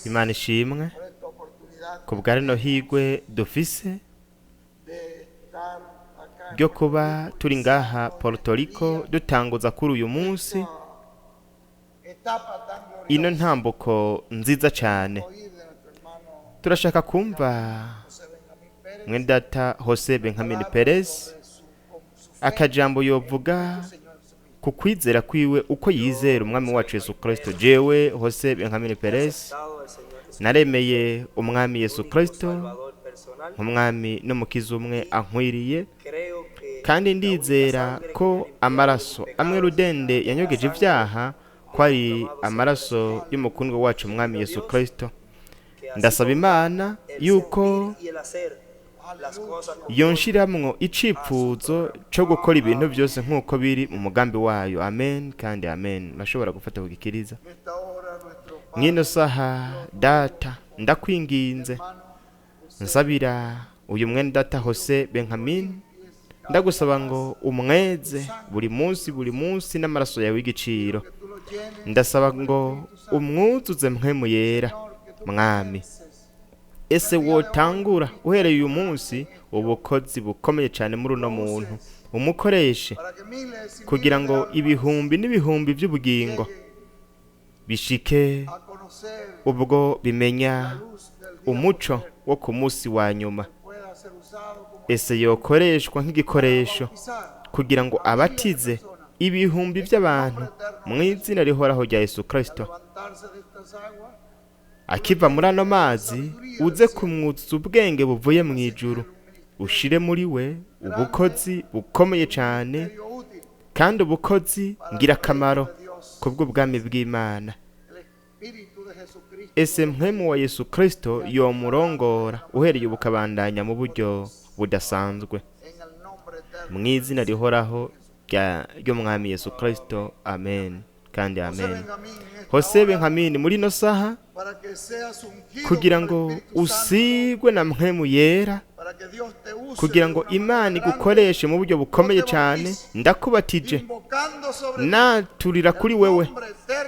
Imana ishimwe ku bwa rino higwe dufise ryo kuba turi ngaha Puerto Rico dutanguza kuri uyu munsi ino ntambuko nziza cyane. Turashaka kumva mwendata Jose Benjamin Perez akajambo yovuga ku kwizera kwiwe uko yizera umwami wacu Yesu Kristo. Jewe Jose Benjamin Perez naremeye umwami Yesu Kristo nk'umwami n'umukiza umwe ankwiriye, kandi ndizera ko amaraso amwe rudende yanyogeje ibyaha ko ari amaraso y'umukundwa wacu umwami Yesu Kristo. Ndasaba Imana yuko yonshiramwo icipfuzo cyo gukora ibintu byose nk'uko biri mu mugambi wayo. Amen kandi amen. Nashobora gufata kugikiriza mwino saha. Data, ndakwinginze nsabira uyu mwene data Jose Benjamin, ndagusaba ngo umweze buri munsi n'amaraso yawe y'igiciro. Ndasaba ngo umwuzuze mpwemu yera. Mwami, ese wotangura uhereye uyu munsi ubukozi bukomeye cyane muri uno muntu, umukoreshe kugira ngo ibihumbi n'ibihumbi by'ubugingo bishike ubwo bimenya umuco wo ku munsi wa nyuma. Ese yokoreshwa nk'igikoresho kugira ngo abatize ibihumbi by'abantu mu izina rihoraho rya Yesu Kristo. Akiva muri ano mazi uze kumwutsa ubwenge buvuye mu ijuru, ushire muri we ubukozi bukomeye cyane kandi ubukozi ngirakamaro kubw'ubwami bw'Imana. Ese mpwemu wa Yesu Kristo yomurongora uhereye ubukabandanya mu buryo budasanzwe mu izina rihoraho ry'umwami Yesu Kristo. Amen kandi amen. Jose Benjamin, muri no saha kugira ngo usigwe na mpwemu yera, kugira ngo Imana igukoreshe mu buryo bukomeye cyane, ndakubatije naturira kuri wewe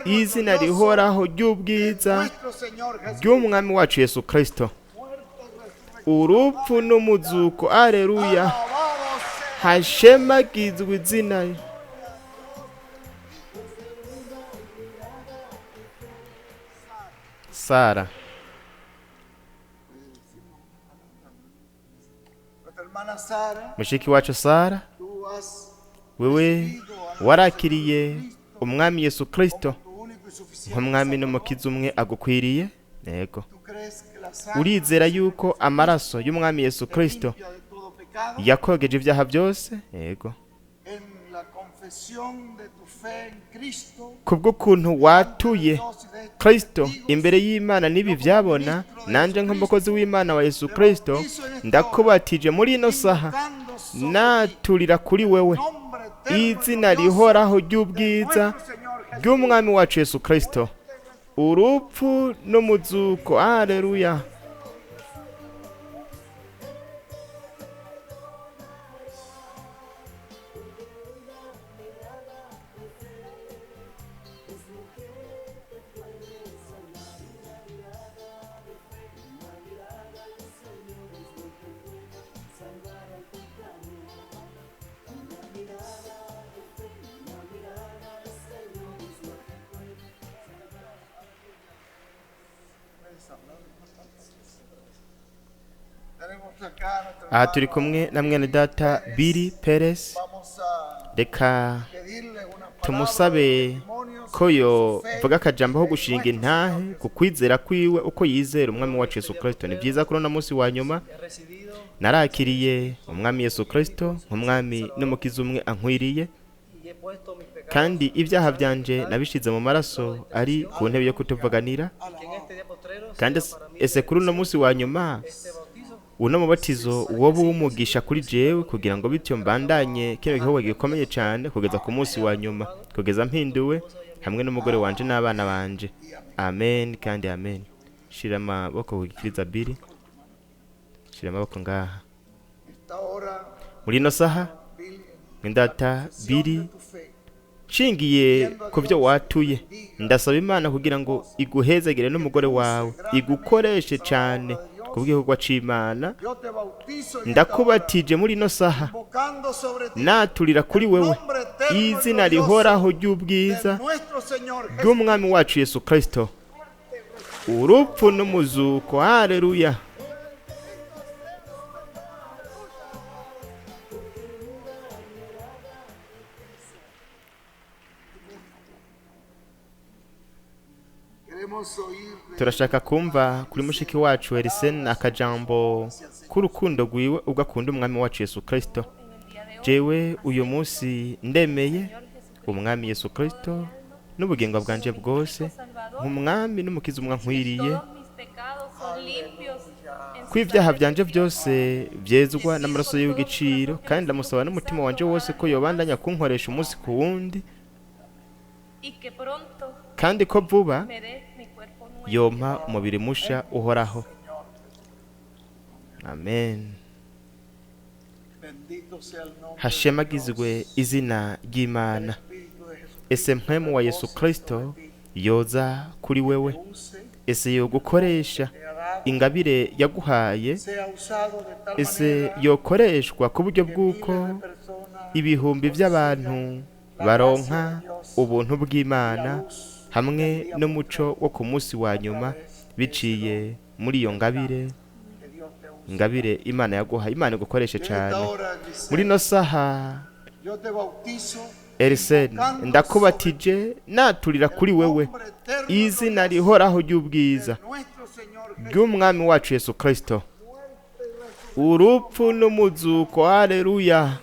izina rihoraho ry'ubwiza ry'umwami wacu Yesu Kristo. Urupfu n'umuzuko, aleluya, hashemagizwe izina. Sara, mushiki wacu Sara, wewe warakiriye umwami Yesu Kristo nk'umwami n'umukiza umwe agukwiriye. Yego, urizera yuko amaraso y'umwami Yesu Kristo yakogeje ibyaha byose? Yego, kubw'ukuntu watuye Kristo imbere y'Imana n'ibi byabona, nanje nk'umukozi w'Imana wa Yesu Kristo ndakubatije muri ino saha naturira kuri wewe izina rihoraho ry'ubwiza ry'umwami wacu Yesu Kristo. Urupfu n'umuzuko, aleluya. Aha turi kumwe na mwene data Billy Perez. Reka tumusabe ko yovuga akajambo ko gushinga intahe ku kwizera kwiwe uko yizera umwami wacu Yesu Kristo. Ni byiza kuri uno munsi wa nyuma narakiriye umwami Yesu Kristo nk'umwami n'umukiza umwe ankwiriye, kandi ibyaha byanje nabishize mu maraso ari ku ntebe yo kutuvuganira. Kandi ese kuri uno munsi wa nyuma uno mubatizo uwo bumugisha kuri jewe, kugira ngo bityo mbandanye kino gikorwa gikomeye cyane kugeza ku munsi wa nyuma, kugeza mpinduwe hamwe n'umugore wanje n'abana banje. Amen kandi amen. Shira amaboko kugikiriza Billy, shira amaboko ngaha. Muri ino saha mwendata Billy nshingiye ku byo watuye ndasaba imana kugira ngo iguhezagire n'umugore wawe igukoreshe cyane ku bw'igikorwa c'Imana. Ndakubatije muri ino saha naturira kuri wewe izina rihoraho ry'ubwiza bw'umwami wacu Yesu Kristo, urupfu n'umuzuko. Haleluya. Turashaka kumva kuri mushiki wacu Elisen akajambo k'urukundo rwiwe ubwo akunda umwami wacu Yesu Kristo. Jewe uyu munsi ndemeye umwami Yesu Kristo n'ubugingo bwanje bwose nk'umwami n'umukiza umwankwiriye, ko ibyaha byanje byose byezwa n'amaraso y'igiciro, kandi ndamusaba n'umutima wanje wose ko yobandanya kunkoresha umunsi ku wundi, kandi ko vuba yompa umubiri musha uhoraho. Amen. Hashemagizwe izina ry'Imana. Ese mpwemu wa Yesu Kristo yoza kuri wewe, ese yogukoresha ingabire yaguhaye, ese yokoreshwa ku buryo bw'uko ibihumbi by'abantu baronka ubuntu bw'Imana hamwe n'umuco wo ku munsi wa nyuma biciye muri iyo ngabire Imana yaguha. Imana igukoreshe cyane muri no saha. Elisen, ndakubatije naturira kuri wewe izina rihoraho ry'ubwiza bw'umwami wacu Yesu Kristo, urupfu n'umuzuko. Haleluya.